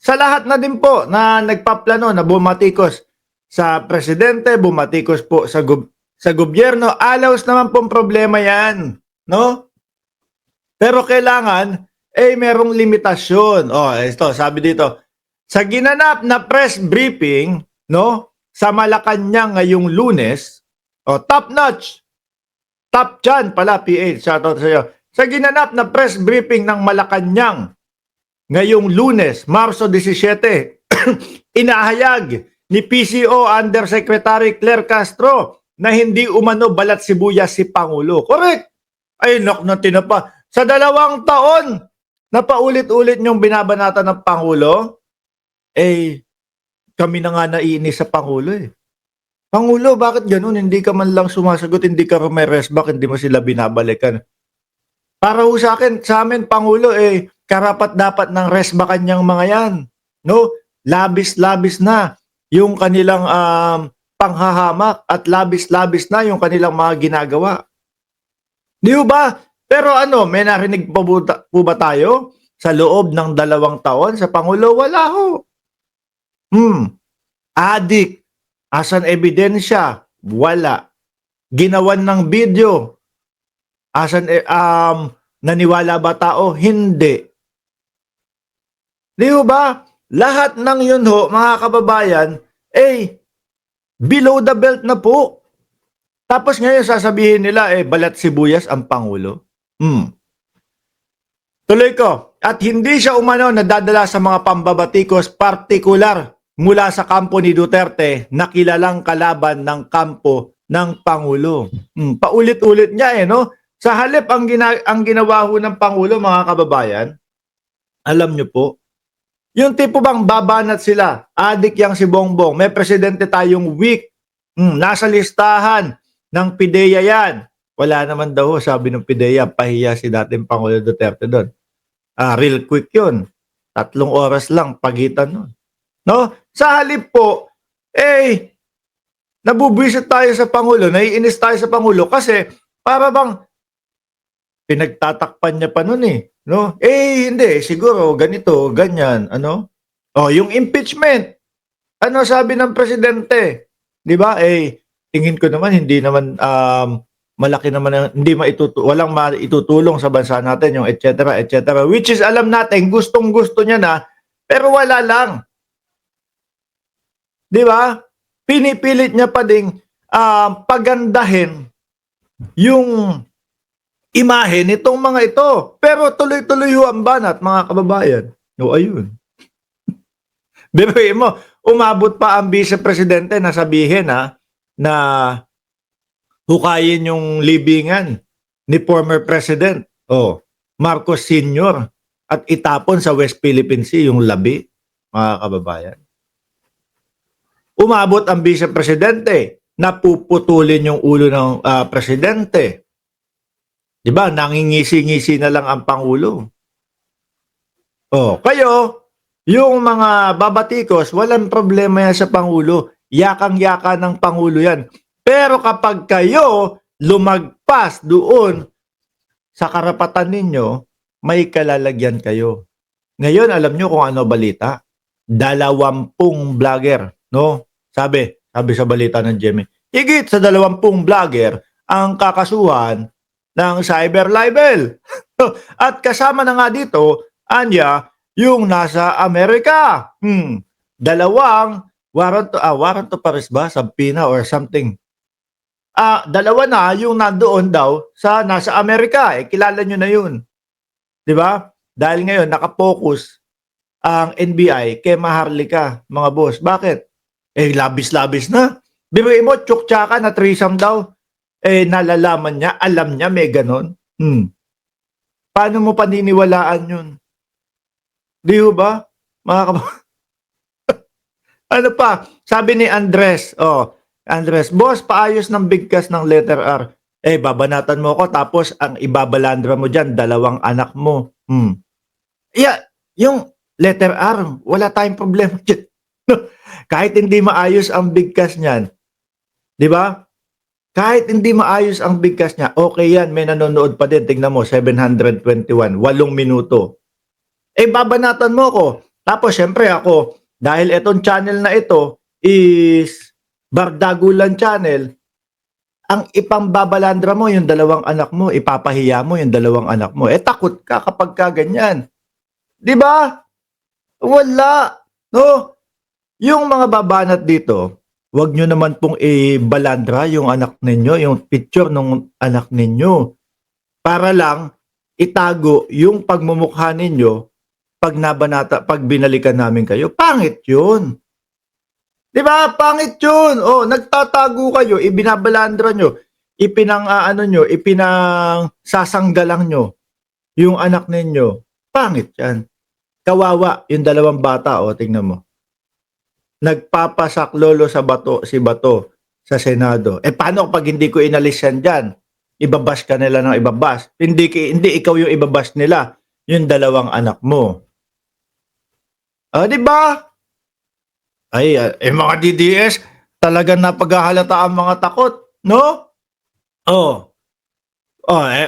sa lahat na din po na nagpaplano na bumatikos sa presidente, bumatikos po sa gobyerno, alaws naman pong problema yan, no? Pero kailangan, merong limitasyon. Ito, sabi dito, sa ginanap na press briefing, no, sa Malacanang ngayong Lunes, top notch, top chan pala, PH, shoutout sa iyo. Sa ginanap na press briefing ng Malacanang ngayong Lunes, Marso 17, inahayag ni PCO Undersecretary Claire Castro na hindi umano balat sibuyas si Pangulo. Correct. Ay, na tinapa. Sa 2 taon na paulit-ulit niyong binabanatan ng Pangulo, kami na nga naiinis sa Pangulo eh. Pangulo, bakit ganun? Hindi ka man lang sumasagot, hindi ka may resback, hindi mo sila binabalikan. Para ho sa amin, Pangulo, karapat dapat ng resbackan niyang mga yan. No? Labis-labis na yung kanilang panghahamak at labis-labis na yung kanilang mga ginagawa. Di ba? Pero may narinig po ba tayo sa loob ng 2 taon sa Pangulo? Wala ho. Adik. Asan ebidensya? Wala. Ginawan ng video. Asan naniwala ba tao? Hindi. Di ba? Lahat ng yun ho, mga kababayan, below the belt na po. Tapos ngayon sasabihin nila, balat sibuyas ang Pangulo. Tuloy ko. At hindi siya umano nadadala sa mga pambabatikos partikular mula sa kampo ni Duterte na kilalang kalaban ng kampo ng Pangulo. Paulit-ulit niya no? Sa halip ang ginawa ho ng Pangulo, mga kababayan, alam niyo po, yung tipo bang babanat sila, adik yang si Bongbong, may presidente tayong weak, nasa listahan ng PIDEA yan. Wala naman daw, sabi ng PIDEA, pahiya si dating Pangulo Duterte doon. Real quick yun. 3 oras lang pagitan nun. No? Sa halip po, nabubwisit tayo sa Pangulo, naiinis tayo sa Pangulo kasi para bang pinagtatakpan niya pa nun no? Hindi, siguro ganito, ganyan, ano? Yung impeachment. Ano sabi ng presidente? 'Di ba? Tingin ko naman hindi naman malaki naman hindi walang maitutulong sa bansa natin yung etc. which is alam natin gustong-gusto niya na pero wala lang. 'Di ba? Pinipilit niya pa ding pagandahin yung imahe nitong mga ito. Pero tuloy-tuloy ho ang banat, mga kababayan. Ayun. Biruin mo, umabot pa ang vice-presidente na sabihin na hukayin yung libingan ni former president Marcos Sr. at itapon sa West Philippine Sea yung labi, mga kababayan. Umabot ang vice-presidente na puputulin yung ulo ng presidente. Diba? Nangingisi-ngisi na lang ang Pangulo. Kayo, yung mga babatikos, walang problema yan sa Pangulo. Yakang-yaka ng Pangulo yan. Pero kapag kayo lumagpas doon sa karapatan ninyo, may kalalagyan kayo. Ngayon, alam nyo kung ano balita? 20 vlogger, no? Sabi sa balita ng Jimmy. Higit sa 20 vlogger ang kakasuhan ng cyber libel. At kasama na nga dito, Anya, yung nasa Amerika. 2 warrant of arrest ba? Subpoena or something. 2 na yung nandoon daw sa nasa Amerika. Kilala nyo na yun. Di ba? Dahil ngayon, nakapokus ang NBI kay Maharlika, mga boss. Bakit? Labis-labis na. Biruin mo, tsuktsakan na threesome daw. Nalalaman niya, alam niya may ganon. Paano mo paniniwalaan yun? Di ba? Ano pa? Sabi ni Andres, Andres, boss, paayos ng bigkas ng letter R. Babanatan mo ko tapos ang ibabalandra mo dyan, 2 anak mo. Yung letter R, wala tayong problema dyan. Kahit hindi maayos ang bigkas niyan, di ba? Kahit hindi maayos ang bigkas niya, okay yan, may nanonood pa din. Tingnan mo, 721, 8 minuto. Babanatan mo ko. Tapos syempre ako, dahil itong channel na ito is Bardagulan channel, ang ipambabalandra mo yung dalawang anak mo, ipapahiya mo yung dalawang anak mo. Eh takot ka kapag ka ganyan. 'Di ba? Wala, no? Yung mga babanat dito, wag nyo naman pong ibalandra yung anak ninyo, yung picture ng anak ninyo. Para lang itago yung pagmumukha ninyo pag nabanata, pag binalikan namin kayo. Pangit yun. Di ba? Pangit yun. Oh, nagtatago kayo, ibinabalandra nyo, ano nyo, ipinang sasanggalang nyo yung anak ninyo. Pangit yan. Kawawa yung dalawang bata, oh, tingnan mo. Nagpapasaklolo sa bato, si Bato sa Senado. Eh paano pag hindi ko inalis yan dyan? Ibabas ka nila ng ibabas. Hindi ikaw yung ibabas nila, yung dalawang anak mo. Di ba? Ay, mga DDS, talagang napaghahalata ang mga takot, no? Oh.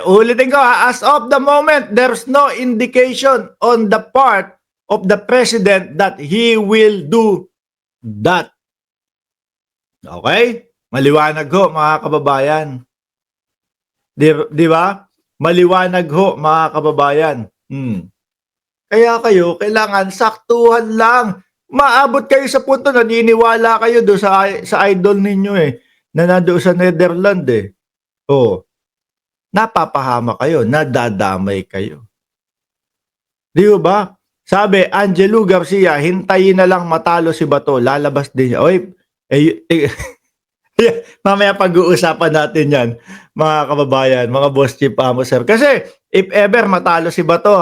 Ulitin ko, as of the moment, there's no indication on the part of the president that he will do that. Okay? Maliwanag ho, mga kababayan. Di ba? Maliwanag ho, mga kababayan. Kaya kayo, kailangan saktuhan lang. Maabot kayo sa punto, naniniwala kayo do sa idol ninyo na nandoon sa Netherlands Oh. Napapahama kayo, nadadamay kayo. Di ba? Sabi, Angelo Garcia, hintayin na lang matalo si Bato, lalabas din niya. Oy, mamaya pag-uusapan natin yan, mga kababayan, mga boss chief amo sir. Kasi, if ever matalo si Bato,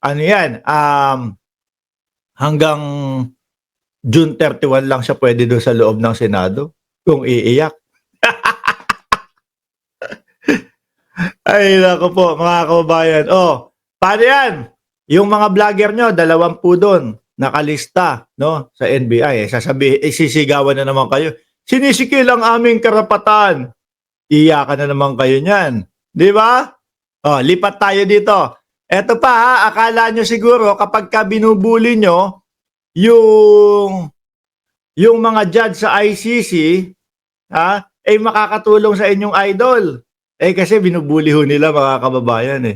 ano yan, hanggang June 31 lang siya pwede doon sa loob ng Senado, kung iiyak. Ay, nako po, mga kababayan. Oh, paano yan? Yung mga vlogger nyo, 20 doon, nakalista, no, sa NBI. Sisigawan na naman kayo. Sinisikil ang aming karapatan. Iyakan na naman kayo niyan. Di ba? Oh, lipat tayo dito. Eto pa akala nyo siguro kapag ka binubuli nyo yung mga judge sa ICC, ay makakatulong sa inyong idol. Kasi binubuli ho nila, mga kababayan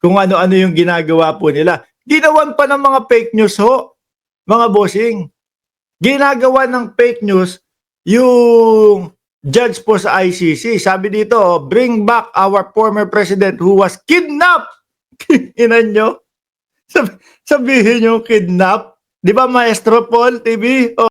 Kung ano-ano yung ginagawa po nila. Ginawan pa ng mga fake news ho, mga bossing. Ginagawa ng fake news yung judge po sa ICC. Sabi dito, bring back our former president who was kidnapped. Inan nyo? Sabihin nyo kidnap? Di ba, Maestro Paul TV?